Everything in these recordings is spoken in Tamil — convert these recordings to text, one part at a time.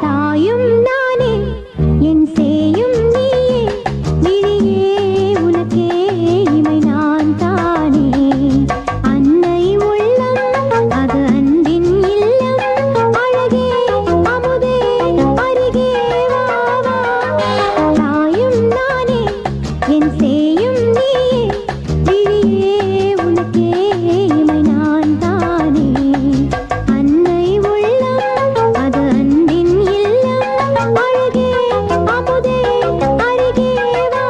தாயும் நானே என் சேயும் நீயே விழியே உனக்கே இமை நான் தானே அன்னை உள்ளம் அது அன்பின் இல்லம் அழகே அமுதே அருகே வா தாயும் நானே என் சேயும் நீயே விழியே உனக்கே இமை நான் தானே அன்னை உள்ளம் அது அன்பின் இல்லம் அழகே அமுதே அருகே வா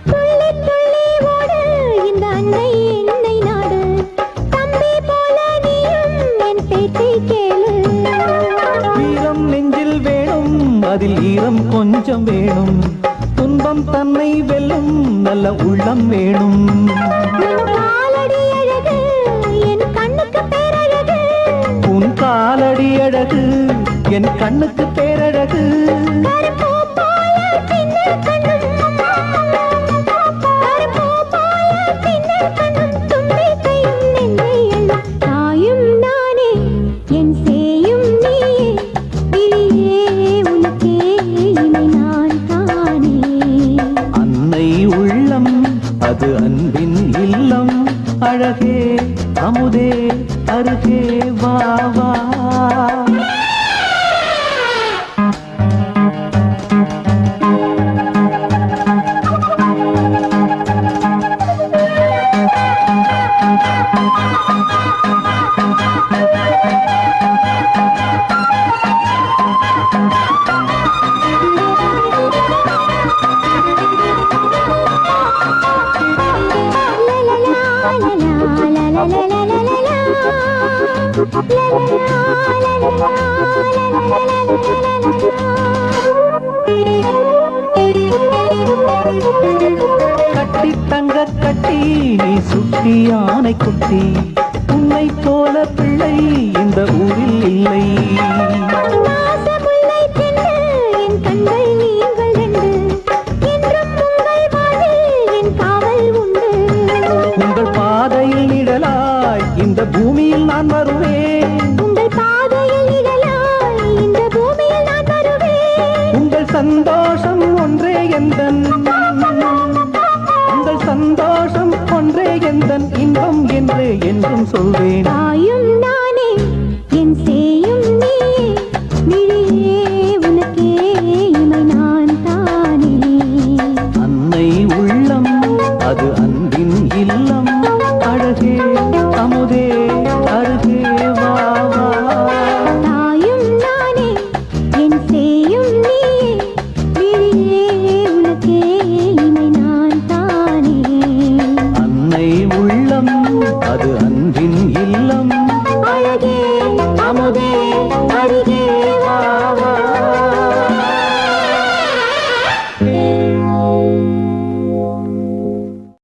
துள்ளி துள்ளி ஓடு இந்த அன்னை என்னை நாடு தம்பி போல நீயும் என் பேச்சை கேளு ஈரம் நெஞ்சில் வேணும் அதில் ஈரம் கொஞ்சம் வேணும் துன்பம் தன்னை வெல்லும் நல்ல உள்ளம் வேணும் உன் காலடி அழகு என் கண்ணுக்கு பேரழகு உன் காலடி அழகு என் கண்ணுக்கு பேரழகு கருப்பு போல பின்னல் கண்ணும் கருப்பு போல பின்னல் கண்ணும் தும்பி கையும் நெஞ்சை எள்ளும் தாயும் நானே என் சேயும் நீயே விழியே உனக்கே இமை நான் தானே அன்னை உள்ளம் அது அன்பின் இல்லம் அழகே அமுதே அருகே வா வா கட்டி தங்க கட்டி நீ சுட்டி யானை குட்டி உன்னை போல பிள்ளை இந்த ஊரில் இல்லை மாசமுல்லை தின்று என் கண்கள் நீங்கள் ரெண்டு என்றும் உங்கள் வாழ்வில் என் காவல் உண்டு உங்கள் பாதையில் நிழலாய் இந்த பூமியில் நான் வருவேன் உங்கள் பாதையில் நிழலாய் இந்த பூமியில் நான் வருவேன் உங்கள் சந்தோஷம் ஒன்றே எந்தன் உங்கள் சந்தோஷம் ஒன்றே எந்தன் இன்பம் என்றே என்றும் சொல்வேன் தாயும்